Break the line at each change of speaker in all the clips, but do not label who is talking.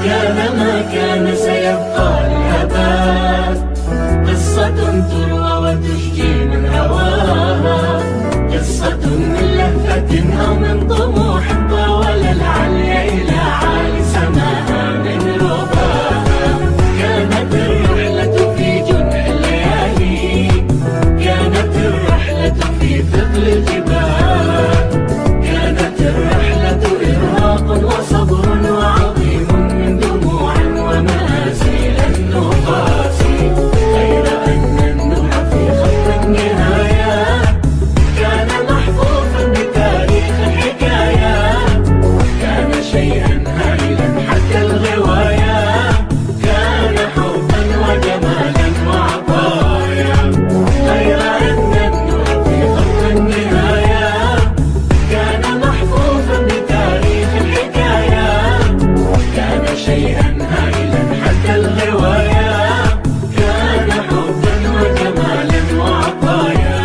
كان ما كان سيبقى للأبد، قصة تروى وتشجي من هواها، قصة من لهفة أو من طموح طاول العليا إلى عالي سماها من رباها. كانت الرحلة في جنح الليالي، كانت الرحلة في ثقل الجبال، كانت الرحلة إرهاق وصبر وعظيم من دموع ومآسي لن نقاسي، غير أن النور في خط النهاية كان محفوظا بتاريخ الحكايات، كان شيئا هائلا حتى الغواية، كان حبا وجمالا وعطايا، غير أن النور في خط النهاية كان محفوظا بتاريخ الحكايات، كان شيئا هائلا حتى الغواية، كان حبا وجمالا وعطايا.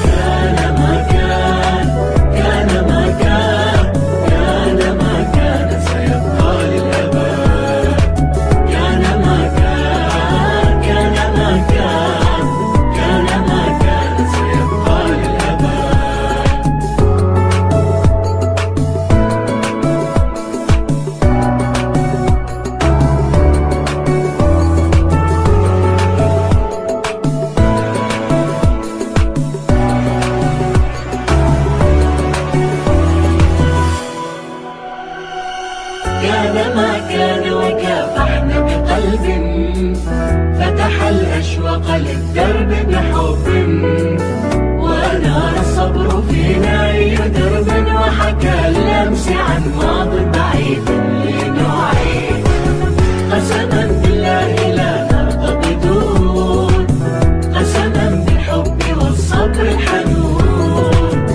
كان ما كان، كان ما كان، كان ما كان سيبقى للأبد، كان ما كان، كان ما كان، كان ما كان سيبقى للأبد. كان ما كان وكافحنا بقلب، فتح الأشواق للدرب بحب، وأنار الصبر فينا أي درب، وحكى اللمس عن ماض بعيد لنعيد. قسما بالله لا نرضى بدون، قسما بالحب والصبر الحنون،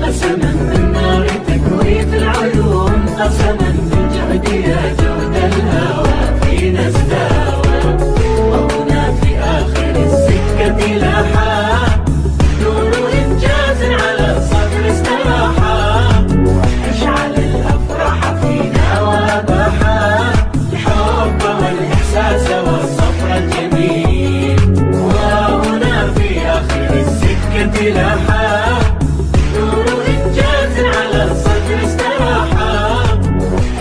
قسما بالنار تكوي في العيون، قسما بالجهد يا جهد الهوى فينا ازداوى. وهنا في آخر السكة لاحا نور إنجاز على الصدر استراحا، أشعل الأفراح فينا وأباحا، الحب والإحساس والصبر الجميل. وهنا في آخر السكة لاحا نور إنجاز على الصدر استراحا،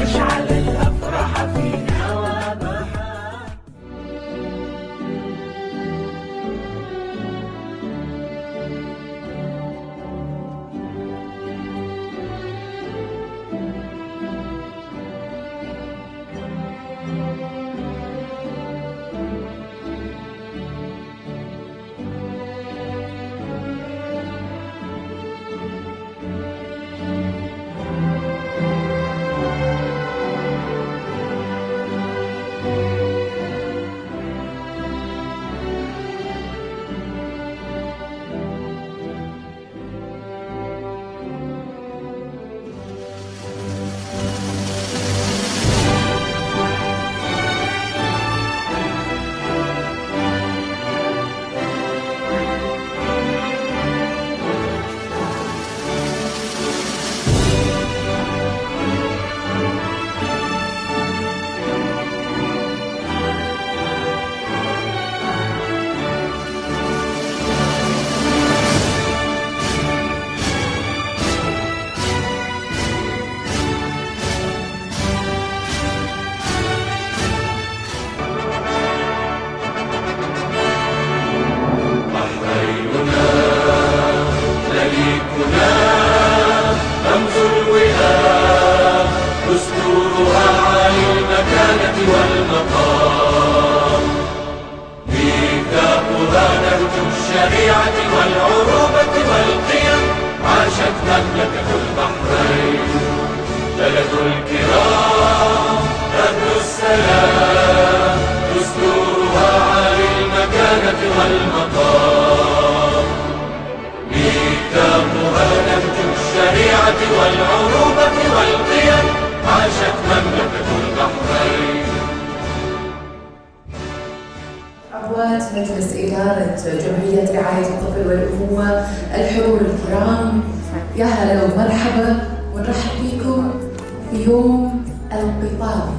أشعل الأفراح فينا وأباحا. والمقام، ميثاقها نهج الشريعة والعروبة والقيم، عاشت مملكة البحرين بلد الكرام أهل السلام، دستورها عالي المكانة والمقام، ميثاقها نهج الشريعة والعروبة والقيم، عاشت مملكة البحرين.
عضوات مجلس إدارة جمعية رعاية الطفل والأبوة، الحضور الكرام، يا هلا ومرحبا ونرحب بكم في يوم القطار،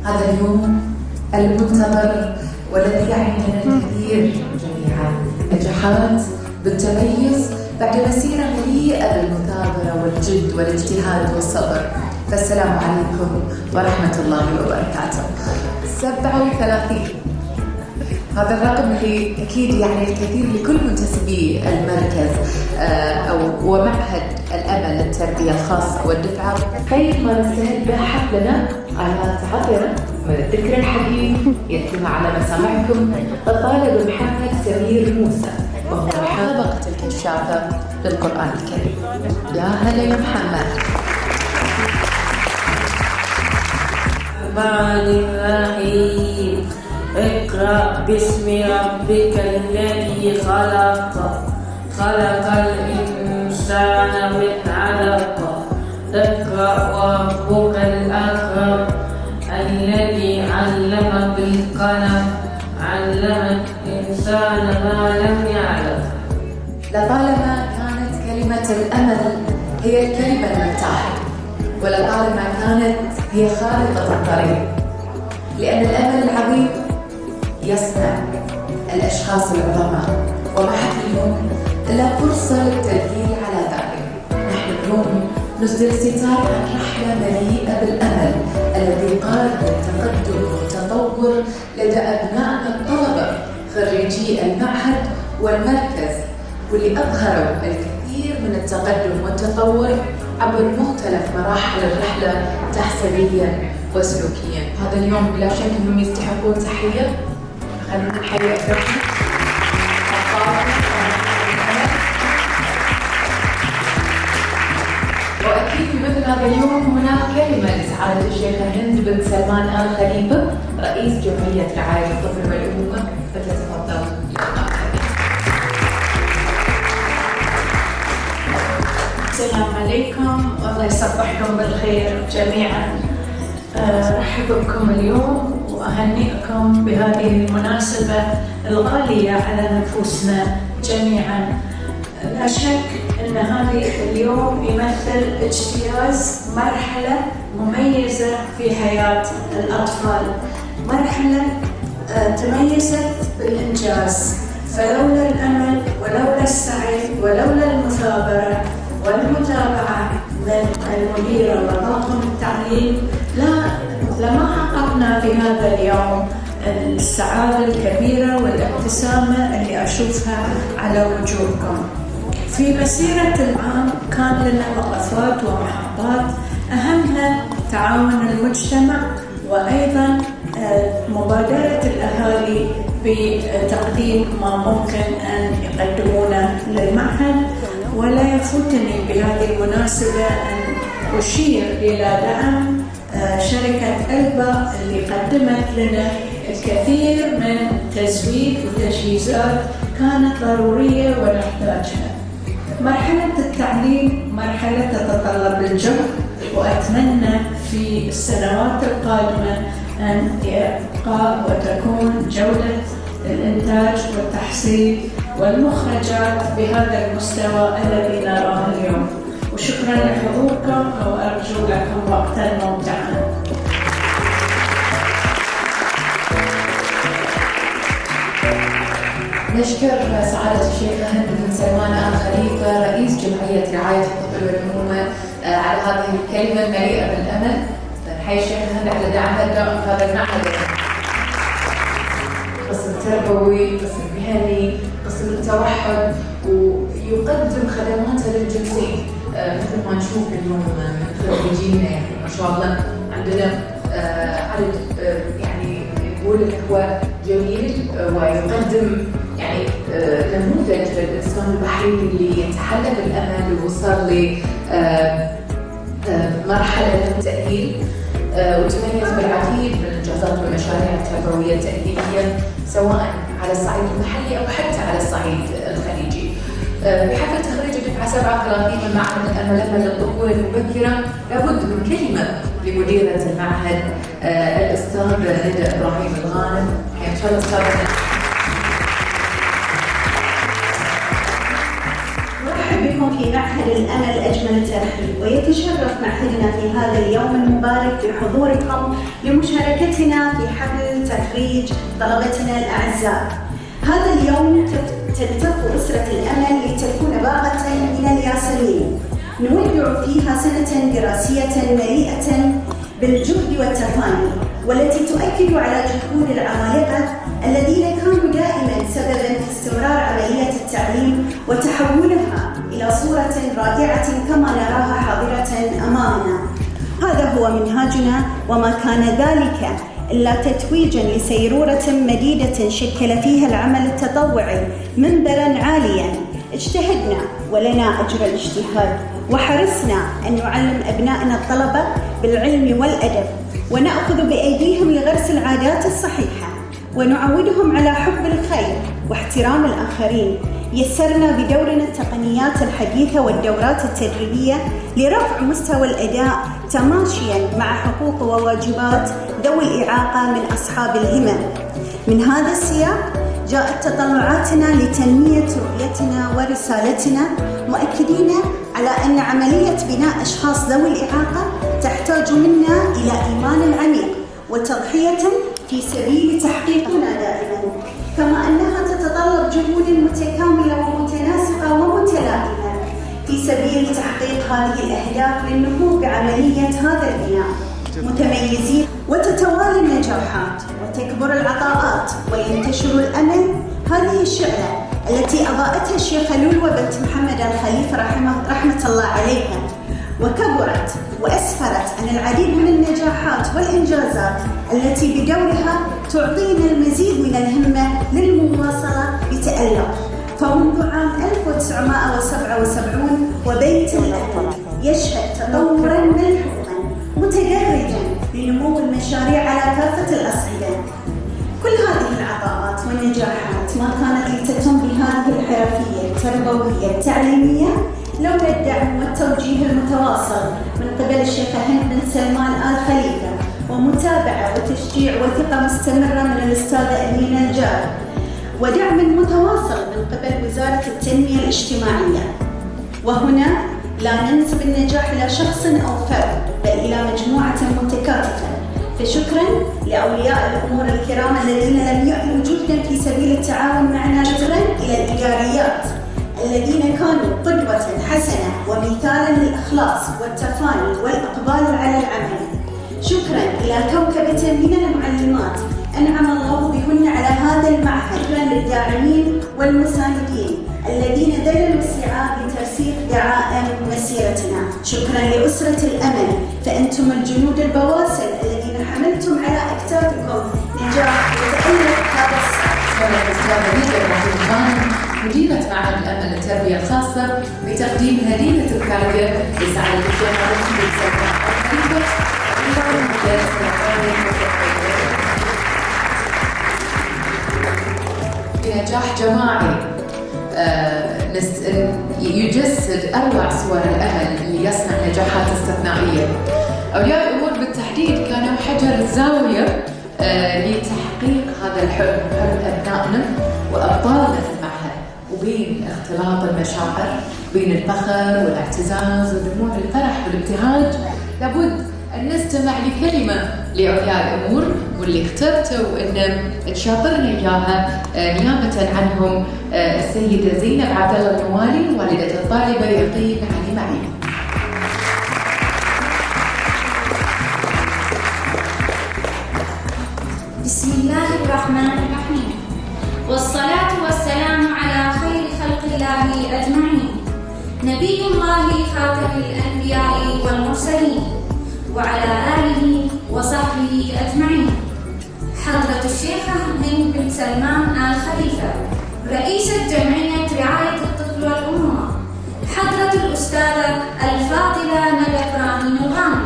هذا اليوم المنتظر والذي يعني لنا الكثير جميعا، نجاحات بالتميز بعد مسيرة مليئة بالمثابرة والجد والاجتهاد والصبر. فالسلام عليكم ورحمة الله وبركاته. 37 هذا الرقم اللي أكيد يعني الكثير لكل منتسبي المركز ومعهد الأمل للتربية الخاصة والدفعة. خير ما نستهل به حفلنا على عطرة من الذكر الحديث يتم على مسامعكم الطالب محمد سمير موسى، وهو مسابقة الكشافة للقرآن الكريم. يا هلا يا محمد.
الرحمن الرحيم. اقرأ باسم ربك الذي خلق الإنسان من علق. اقرأ وربك الأكرم الذي علم بالقلم علم الإنسان ما لم يعلم.
لطالما كانت كلمة الأمل هي الكلمة المرتاحة، ولطالما كانت هي خارطة الطريق، لأن الأمل العظيم يصنع الأشخاص العظماء، وما حد اليوم إلا فرصة للتدليل على ذلك. نحن اليوم نصدر ستار عن رحلة مليئة بالأمل الذي قاد للتقدم والتطور لدى أبنائنا الطلبة خريجي المعهد والمركز، واللي أظهروا الكثير من التقدم والتطور عبر مختلف مراحل الرحلة تحصيليا وسلوكيا. هذا اليوم بلا شك أنهم يستحقون تحية. خلينا نحيي أكثرهم. وأكيد في مثل هذا اليوم هناك كلمة لسعادة الشيخة هند بنت سلمان آل خليفة رئيس جمعية رعاية الطفل والأمومة، فتتفضل.
السلام عليكم، والله يصبحكم بالخير جميعا. أرحب بكم اليوم وأهنئكم بهذه المناسبة الغالية على نفوسنا جميعا. لا شك أن هذا اليوم يمثل اجتياز مرحلة مميزة في حياة الأطفال، مرحلة تميزت بالإنجاز، فلولا الأمل ولولا السعي ولولا المثابرة والمتابعة من المديرة وطاقم التعليم لما حققنا في هذا اليوم السعادة الكبيرة والابتسامة اللي أشوفها على وجوهكم. في مسيرة العام كان لنا وقفات ومحطات، أهمها تعاون المجتمع، وأيضا مبادرة الأهالي بتقديم ما ممكن أن يقدمونه للمعهد. ولا يفوتني بهذه المناسبة أن أشير إلى دعم شركة ألبا اللي قدمت لنا الكثير من تزويد وتجهيزات كانت ضرورية ونحتاجها. مرحلة التعليم مرحلة تتطلب الجهد، وأتمنى في السنوات القادمة أن يبقى وتكون جودة الإنتاج والتحصيل والمخرجات بهذا المستوى الذي نراه اليوم. وشكرا لحضوركم، وأرجو لكم وقتا ممتعا.
نشكر سعادة الشيخة هند بنت سلمان آل خليفة رئيس جمعية رعاية الطفل والأمومة على هذه الكلمة المليئة بالأمل. نحيي الشيخة هند على دعمها الدائم في هذا المعهد، قسم تربوي، قسم مهني، قسم التوحد، ويقدم خدماته للجنسين. مثل ما نشوف اليوم من خريجينا يعني ما شاء الله عندنا عدد يعني يقول لك هو جميل، ويقدم يعني نموذج للإنسان البحري اللي يتحلى بالأمل ووصل لمرحلة التأهيل، وتميز بالعديد من الإنجازات والمشاريع التربوية التأهيلية سواء على الصعيد المحلي أو حتى على الصعيد الخليجي. بحفل تخريج دفعة 37 من معهد الأمل للطفولة المبكرة لابد من كلمة لمديرة المعهد الأستاذ ندى إبراهيم الغانم. إن شاء الله أستاذنا.
مرحبا بكم
بكم في معهد الأمل أجمل ترحيب، ويتشرف معهدنا في هذا اليوم المبارك بحضوركم لمشاركتنا في حفل تخريج طلبتنا الأعزاء. هذا اليوم تلتف أسرة الأمل لتكون باغة من الياسمين، نودع فيها سنة دراسية مليئة بالجهد والتفاني، والتي تؤكد على جهود العمالقة الذين كانوا دائما سببا في استمرار عملية التعليم وتحولها إلى صورة رائعة كما نراها حاضرة أمامنا. هذا هو منهاجنا، وما كان ذلك إلا تتويجا لسيرورة مديدة شكل فيها العمل التطوعي منبرا عاليا. اجتهدنا ولنا أجر الاجتهاد، وحرصنا أن نعلم أبنائنا الطلبة بالعلم والأدب، ونأخذ بأيديهم لغرس العادات الصحيحة، ونعودهم على حب الخير واحترام الآخرين. يسرنا بدورنا التقنيات الحديثة والدورات التدريبية لرفع مستوى الأداء تماشيا مع حقوق وواجبات ذوي الإعاقة من أصحاب الهمم. من هذا السياق جاءت تطلعاتنا لتنمية رؤيتنا ورسالتنا، مؤكدين على أن عملية بناء أشخاص ذوي الإعاقة تحتاج منا إلى إيمان عميق وتضحية في سبيل تحقيقنا دائما، كما أنها تتطلب جهود متكاملة ومتناسقة ومتلائمة في سبيل تحقيق هذه الأهداف للنهوض بعملية هذا البناء متميزين. وتتوالي النجاحات وتكبر العطاءات وينتشر الأمل. هذه الشعلة التي أضاءتها الشيخة لولوى بنت محمد الخليفة رحمة الله عليها، وكبرت وأسفرت عن العديد من النجاحات والإنجازات التي بدورها تعطينا المزيد من الهمة للمواصلة بتألق. فمنذ عام 1977 وبيت الأمل يشهد تطورا ملحوظا متدرجا لنمو المشاريع على كافة الأصعدة. كل هذه العطاءات والنجاحات ما كانت لتتم بهذه الحرفية التربوية التعليمية لولا الدعم والتوجيه المتواصل من قبل الشيخة هند بن سلمان آل خليفة، ومتابعة وتشجيع وثقة مستمرة من الأستاذة أمينة الجار، ودعم متواصل من قبل وزارة التنمية الاجتماعية. وهنا لا ننسب النجاح إلى شخص أو فرد، بل إلى مجموعة متكاتفة. فشكرا لأولياء الأمور الكرام الذين لم يألوا جهدا في سبيل التعاون معنا. شكرا إلى الإداريات الذين كانوا قدوة حسنة ومثالا للإخلاص والتفاني والإقبال على العمل. شكرا إلى كوكبة من المعلمات أنعم الله بهن على هذا المعهد. شكرا للداعمين والمساندين الذين ذللوا السعي لترسيخ دعائم مسيرتنا. شكرا لأسرة الأمل، فأنتم الجنود البواسل الذين حملتم على أكتافكم نجاح وتألق هذا الصعب.
شكرا للأستاذة ميديا الرحيم، مديرة معهد الأمل التربية الخاصة، بتقديم هدية تذكارية لسعادة الشيخة بنت سلمان بنجاح جماعي يجسد أروع صور الأمل اللي يصنع نجاحات استثنائية. أولياء الأمور بالتحديد كانوا حجر الزاوية لتحقيق هذا الحلم، حلم أبنائنا وأبطالنا في المعهد، وبين اختلاط المشاعر بين الفخر والاعتزاز ودموع الفرح والابتهاج لابد أن نستمع لكلمة لأولياء الأمور، واللي اخترتوا أن تشاطرنا إياها نيابة عنهم السيدة زينب عبد الله النوالي، والدة الطالبة يقين علي معي.
بسم الله الرحمن الرحيم، والصلاة والسلام على خير خلق الله أجمعين، نبي الله خاتم الأنبياء والمرسلين، وعلى آله وصحبه أجمعين. حضرة الشيخة هند بن سلمان آل خليفة، رئيسة جمعية رعاية الطفل والأمومة. حضرة الأستاذة الفاضلة ندى إبراهيم الغانم،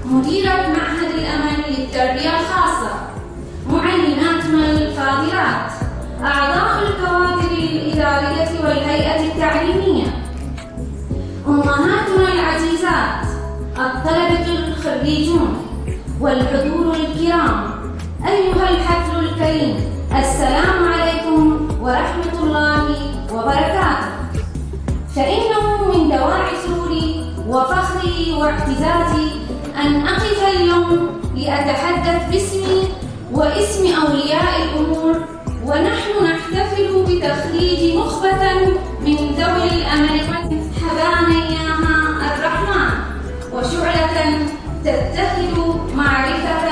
مديرة معهد الأمل للتربية الخاصة. معلماتنا الفاضلات، أعضاء الكوادر الإدارية والهيئة التعليمية، أمهاتنا العزيزات، الطلبة الخريجون والحضور الكرام، أيها الحفل الكريم، السلام عليكم ورحمة الله وبركاته. فإنه من دواعي سروري وفخري واعتزازي أن أقف اليوم لأتحدث باسمي واسم أولياء الأمور، ونحن نحتفل بتخريج نخبة من ذوي الأمل. حبانا إياها الرحمن وشعلة تتخذ معرفة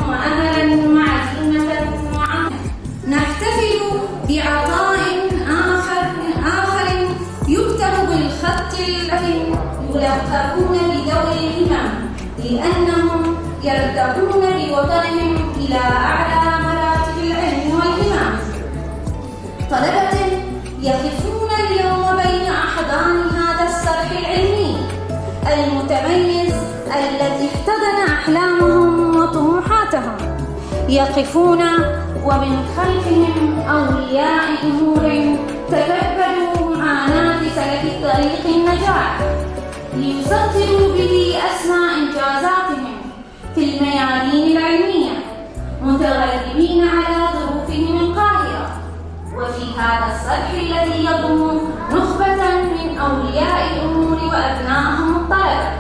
وأملا وعزيمة وعمل. نحتفل بعطاء آخر يكتب بالخط الذي يلقبون بذوي الهمم، لأنهم يرتقون بوطنهم إلى أعلى مراتب العلم والهمم. طلبة يقفون اليوم بين أحضان هذا الصرح العلمي المتميز الذي احتضن أحلامهم وطموحاتهم. يقفون ومن خلفهم أولياء أمور تكبدوا معاناة سلك طريق النجاح ليسطروا به أسمى إنجازاتهم في الميادين العلمية، متغلبين على ظروفهم القاهرة. وفي هذا الصرح الذي يضم نخبة من أولياء الأمور وأبنائهم الطلبة،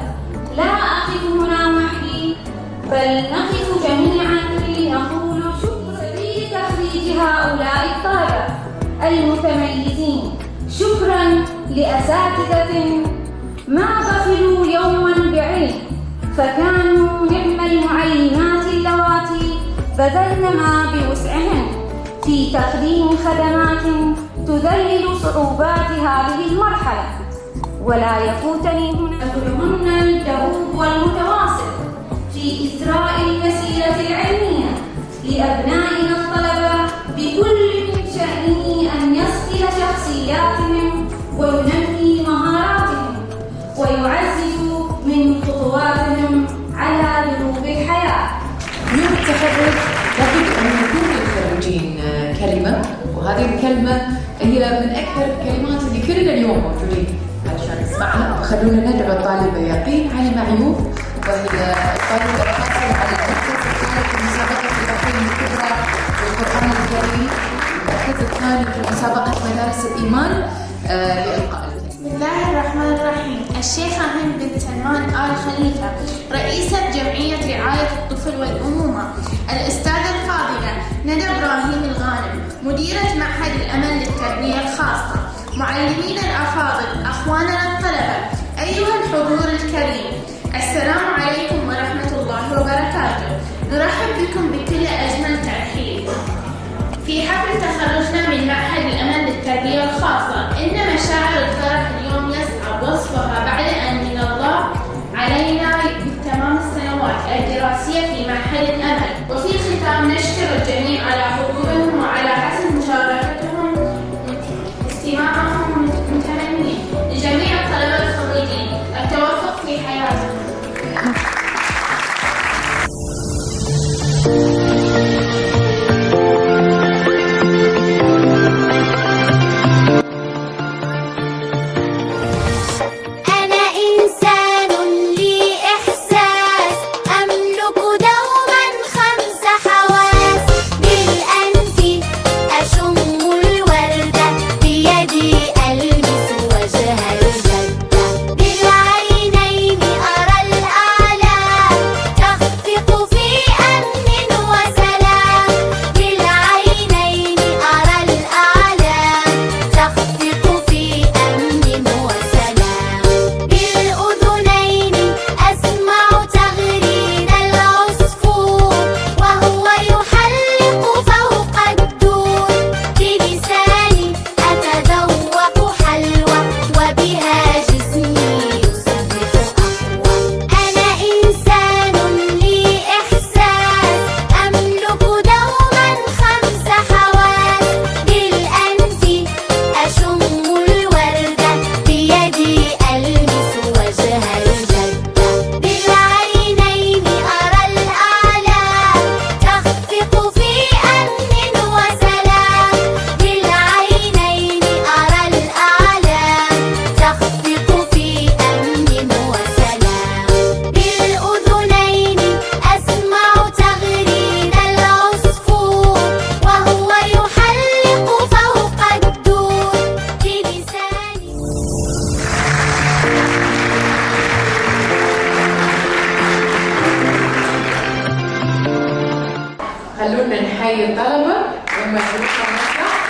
لا أقف هنا وحدي، بل نقف جميعا لنقول شكرا لتخريج هؤلاء الطلبة المتميزين. شكرا لأساتذة ما بخلوا يوما بعلم، فكانوا نعم المعلمات اللواتي بذلن ما بوسعهن في تقديم خدمات تذلل صعوبات هذه المرحلة. ولا يفوتني هنا ذكرهن الدؤوب والمتواصل في إثراء المسيرة العلمية لأبنائنا الطلبة بكل من شأنه أن يصقل شخصياتهم وينمي مهاراتهم ويعزز من خطواتهم على دروب الحياة.
يوم التخرج لابد أن يكون للخريجين كلمة، وهذه الكلمة هي من أكثر الكلمات اللي كلنا اليوم موجودين علشان نسمعها. خلونا ندعو الطالبة يقين علي معيوف، وهي الطالبة الحاصلة على المركز الثالث في مسابقة التقييم الكبرى للقرآن الكريم، والمركز الثاني في مسابقة مدارس الإيمان لإلقاء الكلمة.
بسم الله الرحمن الرحيم. الشيخة هند بنت سلمان آل خليفة، رئيسة جمعية رعاية الطفل والأمومة. الأستاذة الفاضلة ندى إبراهيم الغانم، مديرة معهد الأمل للتربية الخاصة. معلمين الأفاضل، أخواننا الطلبة، أيها الحضور الكريم، السلام عليكم ورحمة الله وبركاته. نرحب بكم بكل أجمل ترحيب في حفل تخرجنا من معهد الأمل للتربية الخاصة. إن مشاعر الفرح اليوم يصعب وصفها بعد أن من الله علينا بتمام السنوات الدراسية في معهد الأمل. وفي الختام نشكر الجميع على حضورهم وعلى حسن مشاركتهم واستماعهم، متمنين لجميع الطلبة الخريجين التوفق في حياتهم.
بالعينين أرى الأعلام تخفق في أمن وسلام.
خلونا نحيي الطلبة لما يروحوا المسرح.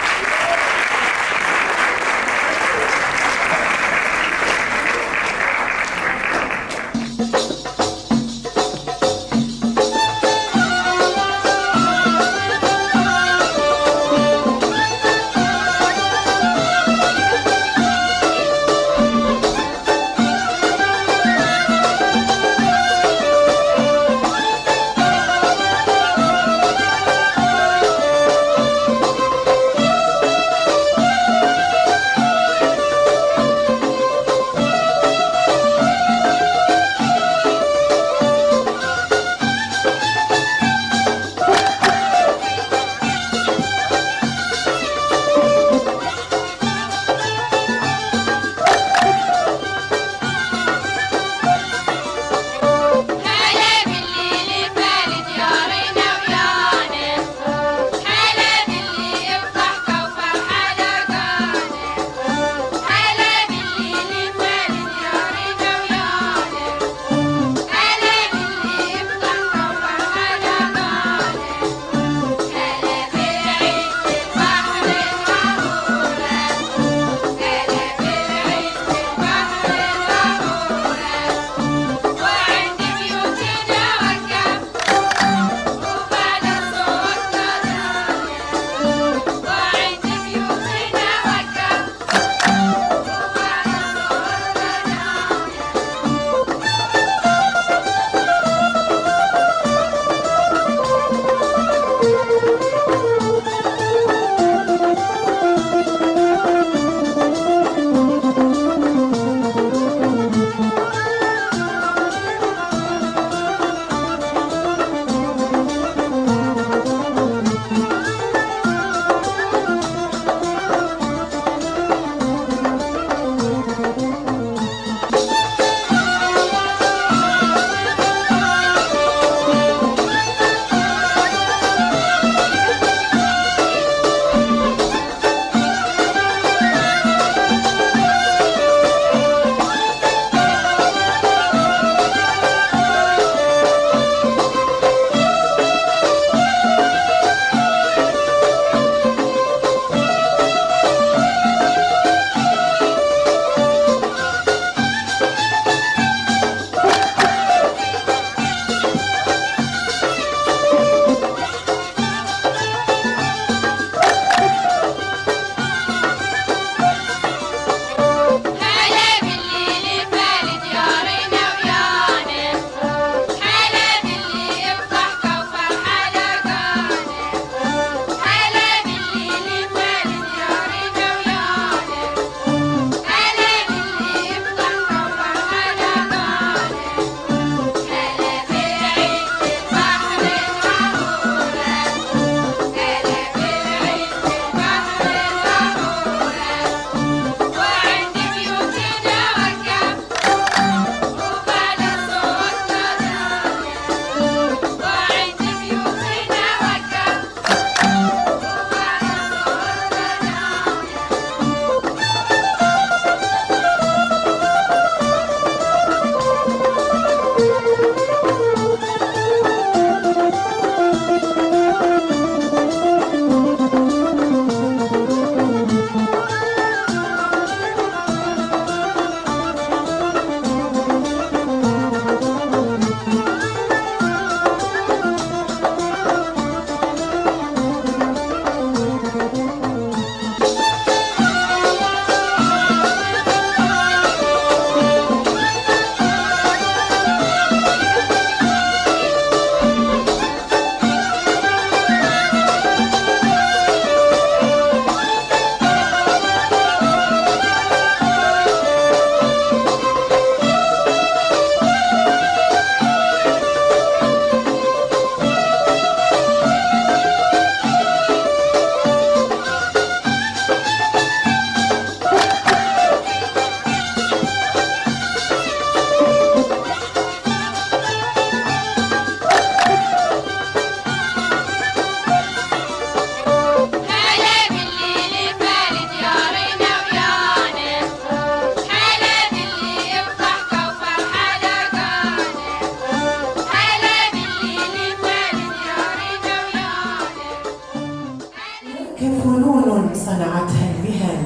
فنون صنعتها المهن،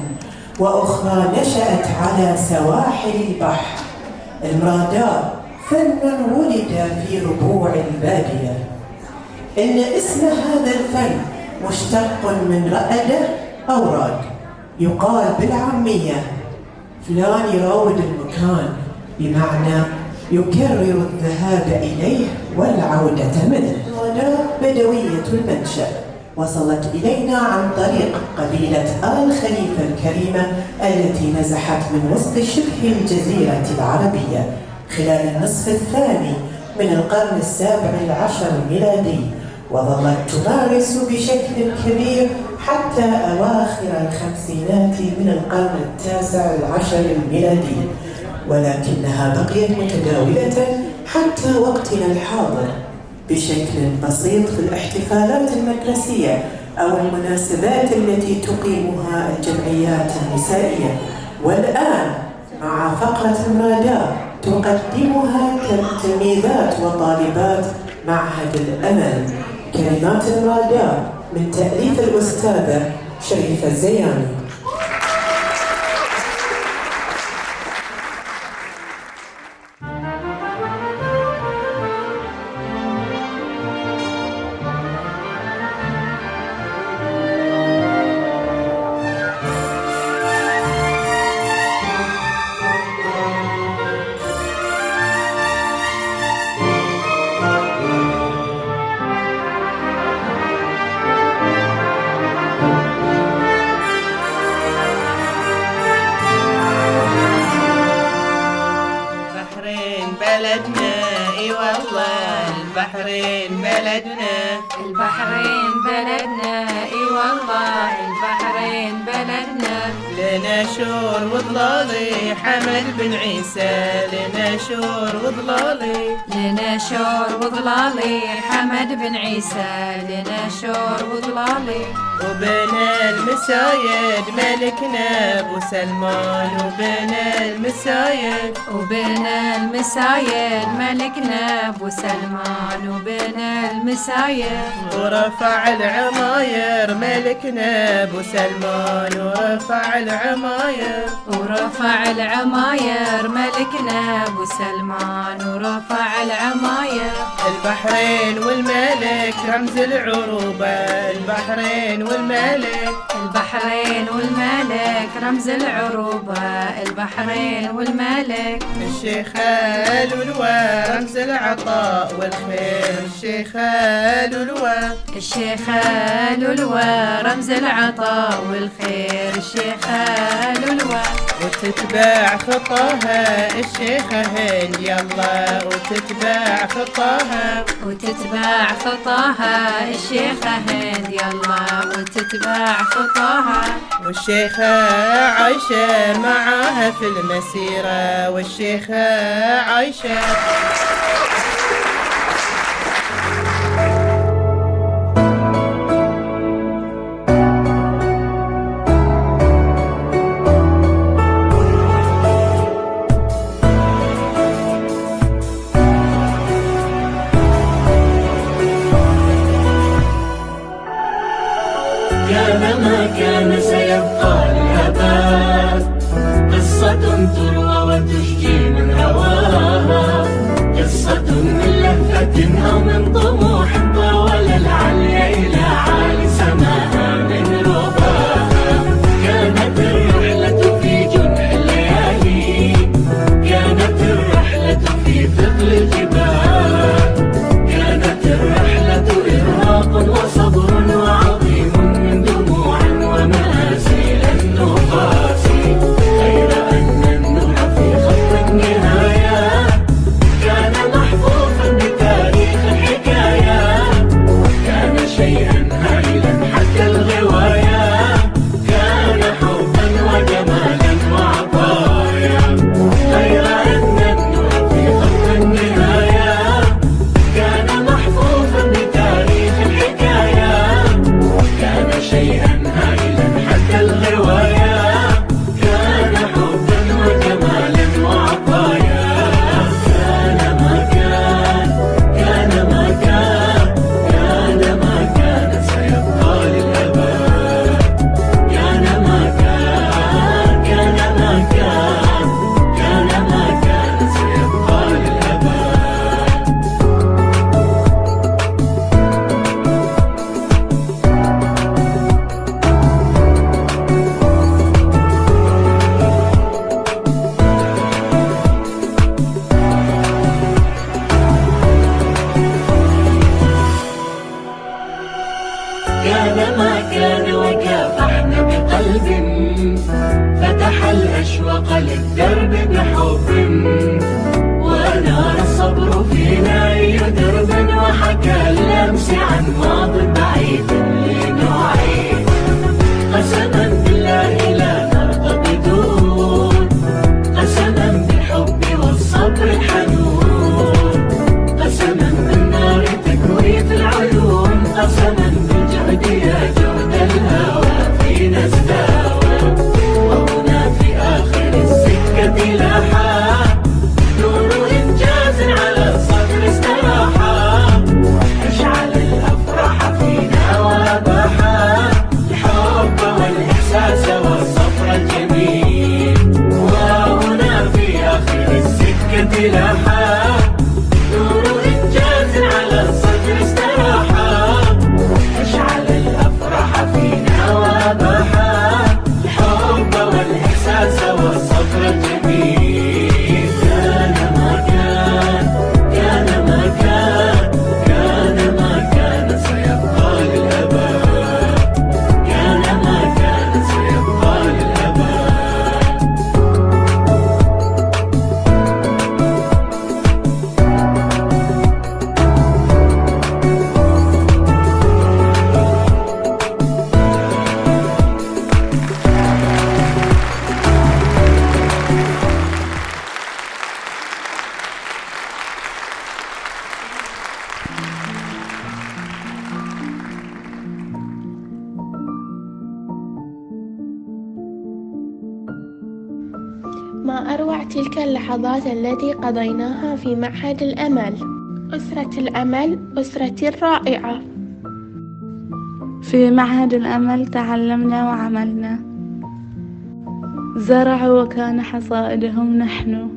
وأخرى نشأت على سواحل البحر. المراداء فن ولد في ربوع البادية. إن اسم هذا الفن مشتق من رأده أو راد، يقال بالعامية فلان يراود المكان، بمعنى يكرر الذهاب إليه والعودة منه. المراداء بدوية المنشأ، وصلت إلينا عن طريق قبيلة آل خليفة الكريمة التي نزحت من وسط شبه الجزيرة العربية خلال النصف الثاني من القرن ال17 الميلادي، وظلت تمارس بشكل كبير حتى أواخر الخمسينات من القرن ال19 الميلادي، ولكنها بقيت متداولة حتى وقتنا الحاضر بشكل بسيط في الاحتفالات المدرسية أو المناسبات التي تقيمها الجمعيات النسائية. والآن مع فقرة المراداء تقدمها تلميذات وطالبات معهد الأمل. كلمات المراداء من تأليف الأستاذة شريفة الزياني.
البحرين بلدنا،
البحرين بلدنا، اي والله البحرين بلدنا.
لنا شور وضلالي حمد بن عيسى، لنا شور وضلالي،
لنا شور وضلالي حمد بن عيسى، لنا شور وضلالي.
وبنا المسايد ملكنا ابو سلمان، وبنا المسايد،
وبنا المسايد ملكنا ابو سلمان، وبنا المسايد.
ورفع العماير ملكنا ابو سلمان، ورفع العماير،
ورفع العماير ملكنا ابو سلمان، ورفع العماير.
البحرين والملك رمز العروبة، البحرين والملك،
البحرين والملك رمز العروبة، البحرين والملك.
الشيخة لؤلؤة رمز العطاء والخير، الشيخة لؤلؤة،
الشيخة لؤلؤة رمز العطاء والخير، الشيخة لؤلؤة.
وتتبع خطاها الشيخة هند يلا، وتتبع خطاها،
وتتبع خطاها الشيخة هند يلا، وتتبع خطاها.
والشيخة عايشة معاها في المسيرة، والشيخة عايشة.
كان ما كان سيبقى للأبد، قصة تروى وتشجي من هواها، أشوق للدرب بحب، ونار الصبر فينا أي درب، وحكى اللمس عن ماض بعيد لنعيد. قسما بالله لا نرضى بدون، قسما بالحب والصبر الحنون، قسما بالنار تكوي في العيون، قسما بالجهد يا جهد الهوى فينا ازداوى. وهنا في آخر السكة لاحا نور إنجاز على الصدر استراحا، أشعل الأفراح فينا وأباحا الحب والإحساس والصبر الجميل. وهنا في آخر السكة لاحا نور إنجاز على الصدر استراحا، أشعل الأفراح فينا وأباحا الحب والإحساس والصبر الجميل. كان ما كان، كان ما كان، كان ما كان سيبقى للأبد، كان ما كان سيبقى للأبد.
ما أروع تلك اللحظات التي قضيناها في معهد الأمل. أسرة الأمل أسرتي الرائعة.
في معهد الأمل تعلمنا وعملنا، زرعوا وكان حصائدهم نحن.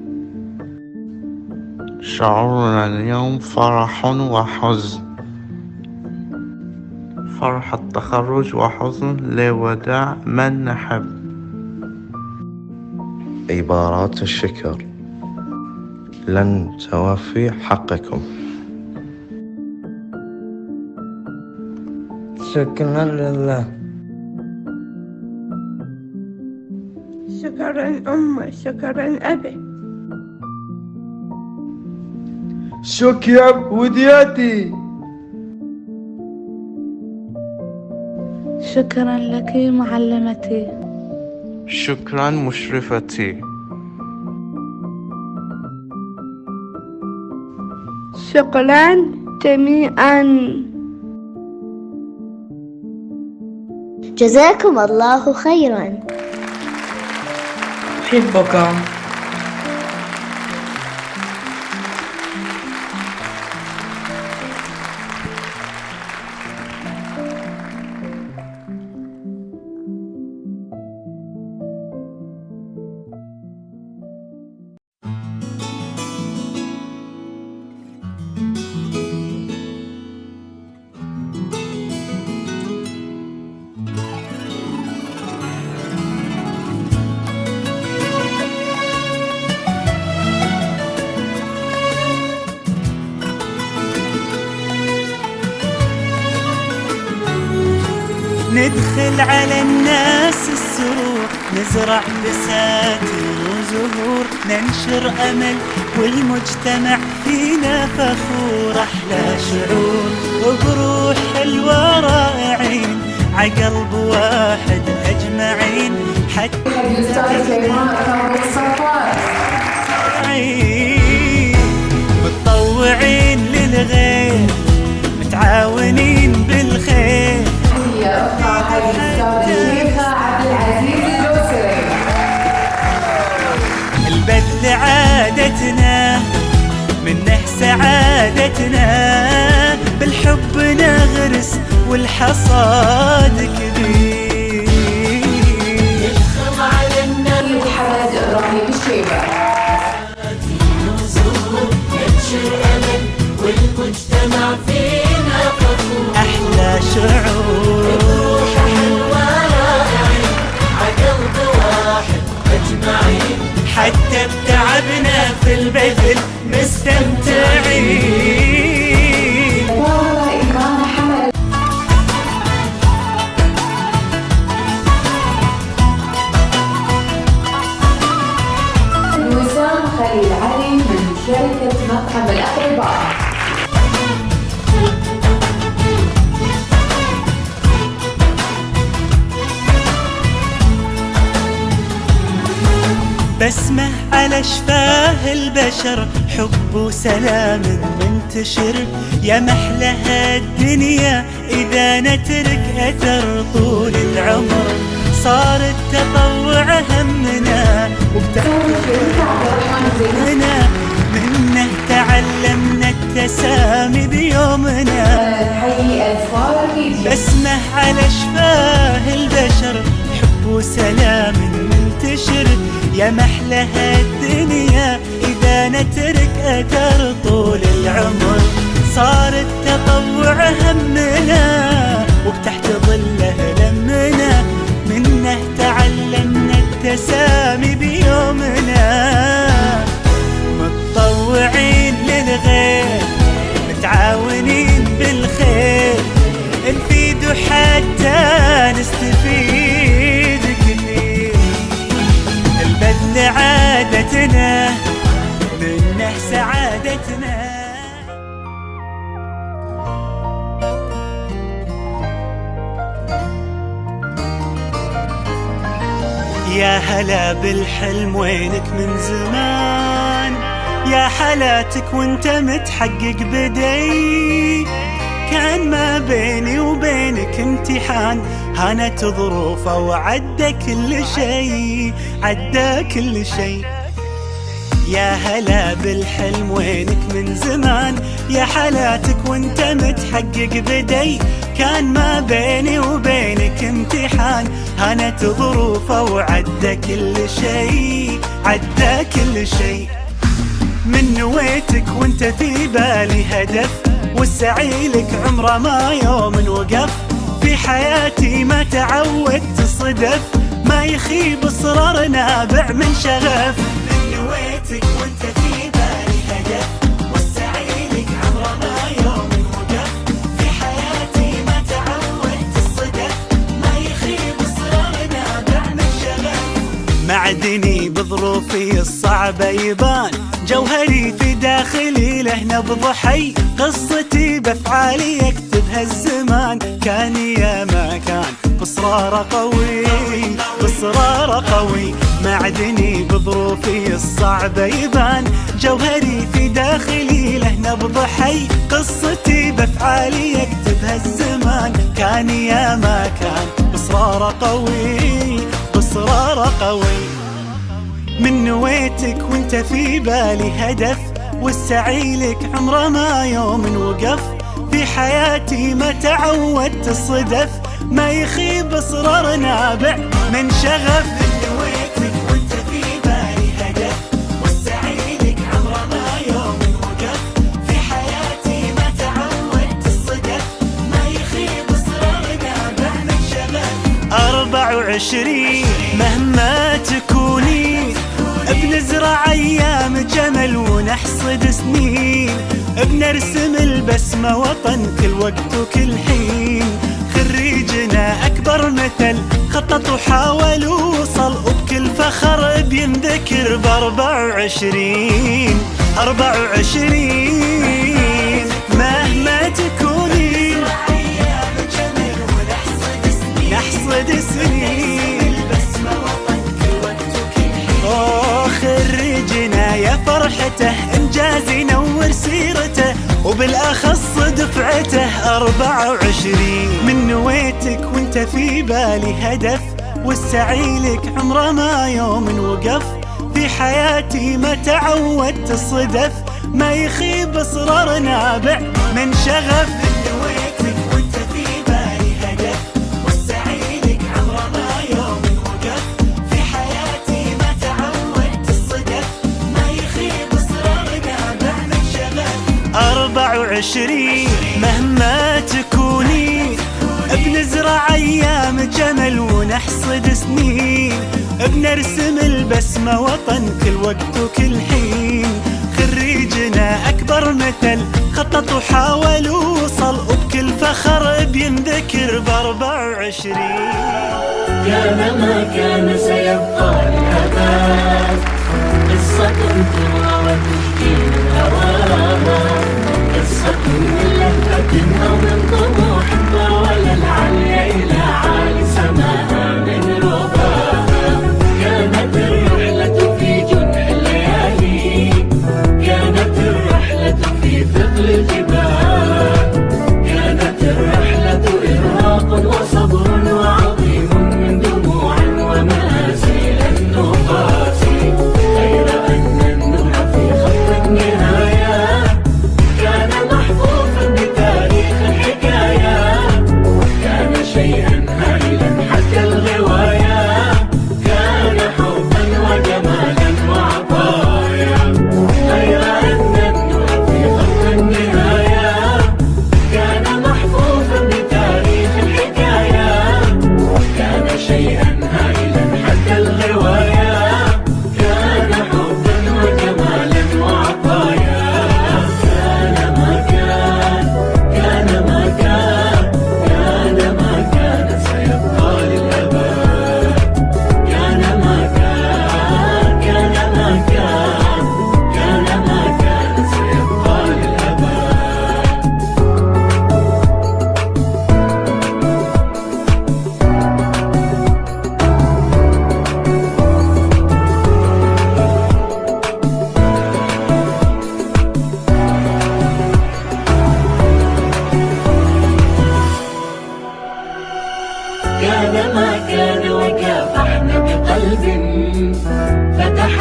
شعورنا اليوم فرح وحزن، فرحة تخرج وحزن لوداع من نحب.
عبارات الشكر لن توفي حقكم.
شكرا لله.
شكرا أمي، شكرا أبي.
شكرا ودياتي.
شكرا لك معلمتي.
شكرا مشرفتي.
شكرا جميعا.
جزاكم الله خيرا.
أحبكم.
ندخل على الناس السرور، نزرع بساتين وزهور، ننشر أمل والمجتمع فينا فخور. أحلى شعور وبروح حلوة رائعين، عقلب واحد أجمعين، حتى متطوعين للغير، متعاونين بالخير. البذل عادتنا، منه سعادتنا، بالحب نغرس والحصاد كبير.
يدخل على النبي حمد إبراهيم الشيبة.
ننشر أمل والمجتمع فينا فخور.
أحلى شعور
روح حلوة رائعين، عقلب واحد أجمعين،
حتى بتعبنا في البذل مستمتعين. بسمة على شفاه البشر، حب وسلام منتشر، يا محلها الدنيا إذا نترك أثر طول العمر. صار التطوع همنا وبتحقيقنا، منه تعلمنا التسامي بيومنا. بسمة على شفاه البشر، حب وسلام منتشر، يا محلها الدنيا إذا نترك أثر طول العمر. صار التطوع همنا وبتحت ظله لمنا، منه تعلمنا التسامي بيومنا. متطوعين للغير، متعاونين بالخير، نفيد حتى نستفيد كثير. البذل عادتنا، منه سعادتنا. يا هلا بالحلم وينك من زمان، يا حالاتك وانت متحقق بدي. كان ما بيني وبينك امتحان، هانت ظروفه وعدى كل شي، عدى كل شي. يا هلا بالحلم وينك من زمان، يا حالاتك وانت متحقق بدي. كان ما بيني وبينك امتحان، هانت ظروفه وعدى كل شي، عدى كل شي. من نويتك وانت في بالي هدف، والسعي لك عمره ما يوم وقف. في حياتي ما تعودت صدف، ما يخيب اصرار نابع من شغف. من نويتك وانت في بالي هدف، والسعي لك عمره ما يوم وقف. في حياتي ما تعودت الصدف، ما يخيب اصرار نابع من شغف. معدني بظروفي الصعبة يبان، جوهري في داخلي له نبض حي. قصتي بافعالي يكتبها الزمان، كان يا ما كان بإصرار قوي، بإصرار قوي. معدني بظروفي الصعبة يبان، جوهري في داخلي له نبض حي. قصتي بافعالي يكتبها الزمان، كان يا ما كان بإصرار قوي، بإصرار قوي. من نويتك وانت في بالي هدف، والسعي لك عمره ما يوم وقف. في حياتي ما تعودت الصدف، ما يخيب اصرار نابع من شغف. من نويتك وانت في بالي هدف، والسعي لك عمره ما يوم وقف. في حياتي ما تعودت الصدف، ما يخيب اصرار نابع من شغف. 24 مهما تكوني، بنزرع أيام جمل ونحصد سنين. بنرسم البسمة وطن كل وقت وكل حين. خريجنا أكبر مثل، خطط وحاول ووصل، وبكل فخر بينذكر ب24. 24 مهما تكوني، نحصد سنين. خريجنا يا فرحته، انجاز ينور سيرته، وبالاخص دفعته 24. من نويتك وانت في بالي هدف، والسعي لك عمره ما يوم وقف. في حياتي ما تعودت الصدف، ما يخيب اصرار نابع من شغف. من نويتك وانت في بالي هدف، والسعي لك عمره ما يوم وقف. في حياتي ما تعودت الصدف، ما يخيب اصرار نابع من شغف. 24 مهما تكوني، بنزرع ايام جمل ونحصد سنين. بنرسم البسمة وطن كل وقت وكل حين. خريجنا أكبر مثل، خطط وحاول ووصل، وبكل فخر بينذكر ب24.
كان ما كان سيبقى للأبد، قصة تروى وتشكي هواها. قصة من لهفة أو من طموح طول العلي إلى عالي سماها من رباها. كانت الرحلة في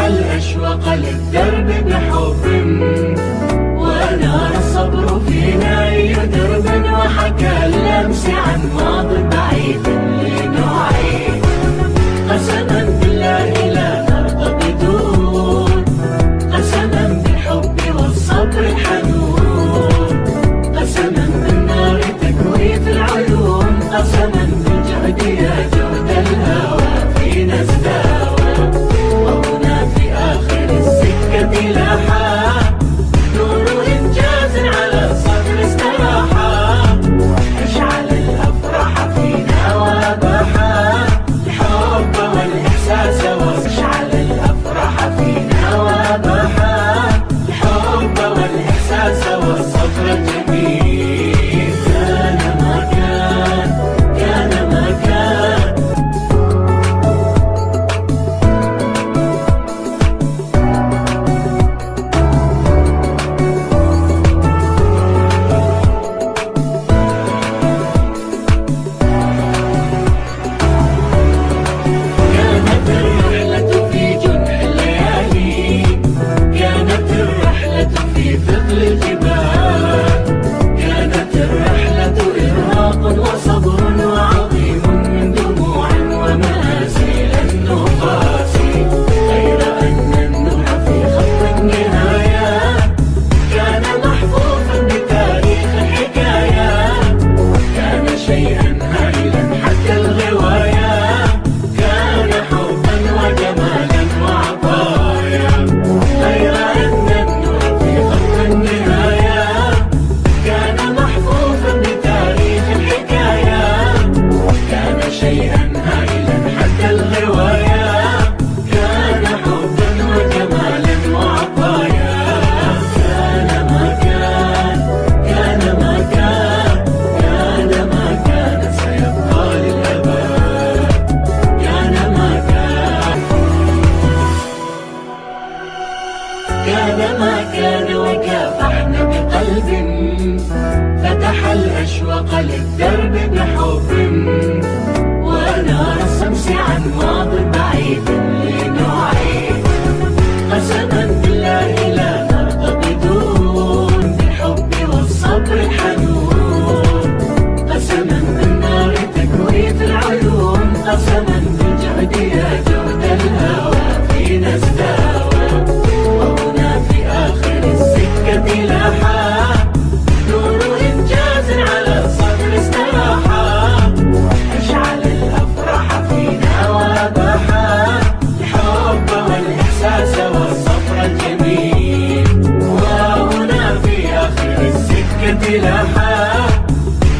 الأشواق للدرب بحب، ونار الصبر فينا أي درب، وحكى اللمس عن ماض بعيد لنعيد. قسما بالله لا نرضى بدون، قسما بالحب والصبر الحنون، قسما بالنار تكوي في العيون، قسما بالجهد يا جهد الهوى فينا ازداوى. وهنا في آخر السكة لاحا نور إنجاز على صدر استراحا، أشعل الأفراح فينا وأباحا الحب والإحساس، واشعل الأفراح فينا وأباحا الحب والإحساس والصبر الجميل. كان ما كان، كان ما كان. كانت الرحلة في جنح الليالي، كانت الرحلة في ثقل الجبال، كانت الرحلة إرهاق وصبر وعظيم من دموع ومآسي لن نقاسي، غير أن النور في خط النهايات كان محفوظا بتاريخ الحكايات، كان شيئا هائلا حتى الغوايات، كان حبا وجمالا وعطايا، غير أن النور في خط النهايات كان محفوظا بتاريخ الحكايات، كان شيئا هائلا حتى الغوايات، كان حبا وجمالا وعطايا. كان ما كان، كان ما كان، كان ما كان سيبقى للأبد، كان ما كان. كان ما كان وكافحنا بقلب، فتح الأشواق للدرب بحب، ونار الشمس عن ماض بعيد لنعيد. قسما بالله لا نرضى بدون، بالحب والصبر الحنون، قسما بالنار تكوي في العيون، قسما بالجهد يا جهد الهوى فينا ازداوى. وهنا في آخر السكة لاحا نور إنجاز على صدر استراحا، أشعل الأفراح فينا وأباحا الحب والإحساس والصبر الجميل. وهنا في آخر السكة لاحا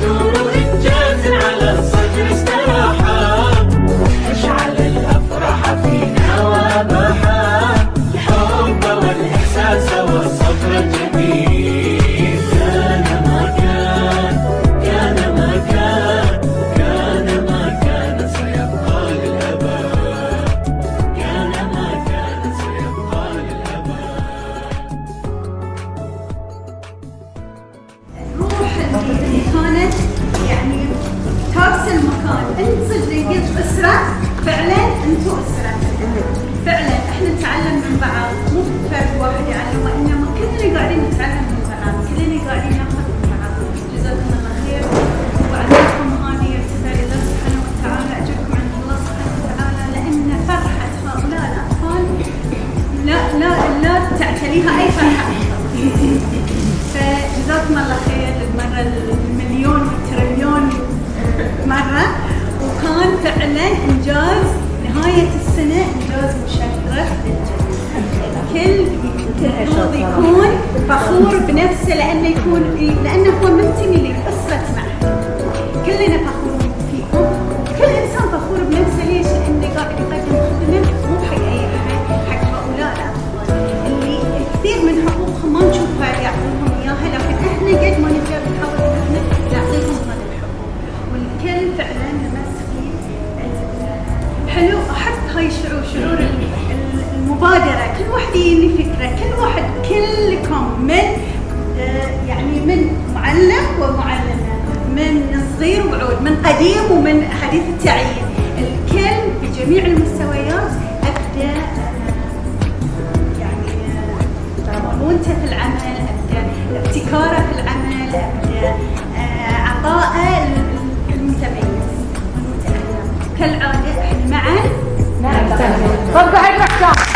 نور إنجاز على صدر استراحا، أشعل الأفراح فينا وأباحا الحب والإحساس والصبر الجميل. كان ما كان، كان ما كان، كان ما كان سيبقى للأبد، كان ما كان سيبقى للأبد.
الروح اللي كانت يعني ترس المكان، انت صدق قلت اسره، فعلا انتم اسره، فعلا احنا نتعلم من بعض، مو فرد واحد يعلم، وانما كلنا قاعدين نتعلم من بعض، كلنا قاعدين ناخذ من بعض. جزاكم الله خير، وعدكم هذه يرتفع الى الله سبحانه وتعالى، اجركم عند الله سبحانه وتعالى، لان فرحه هؤلاء الاطفال لا تعتريها اي فرحه. فجزاكم الله خير المره المليون والتريليون مره، وكان فعلا انجاز نهايه السنه، انجاز مشرف للجميع. الكل المفروض يكون فخور بنفسه، لانه هو منتمي لاسره معهد. كلنا فخورين فيكم، كل انسان فخور بنفسه. ليش؟ لانه قاعد يقدم خدمه مو حق اي احد، حق هؤلاء الاطفال اللي كثير من حقوقهم ما نشوفها يعطونهم اياها، لكن احنا قد ما نقدر نحاول ان احنا نعطيهم هذه الحقوق. والكل فعلا لمس فيه حلو. احب هاي شعور المبادره، كل واحد يجيني فكره، كل واحد، كلكم من يعني من معلم ومعلمه، من صغير وعود، من قديم ومن حديث التعيين، الكل بجميع المستويات ابدا جدونته في العمل، ابدا ابتكاره في العمل، ابدا عطائه المتميز والمتألق. كالعاده احنا معا
نعم.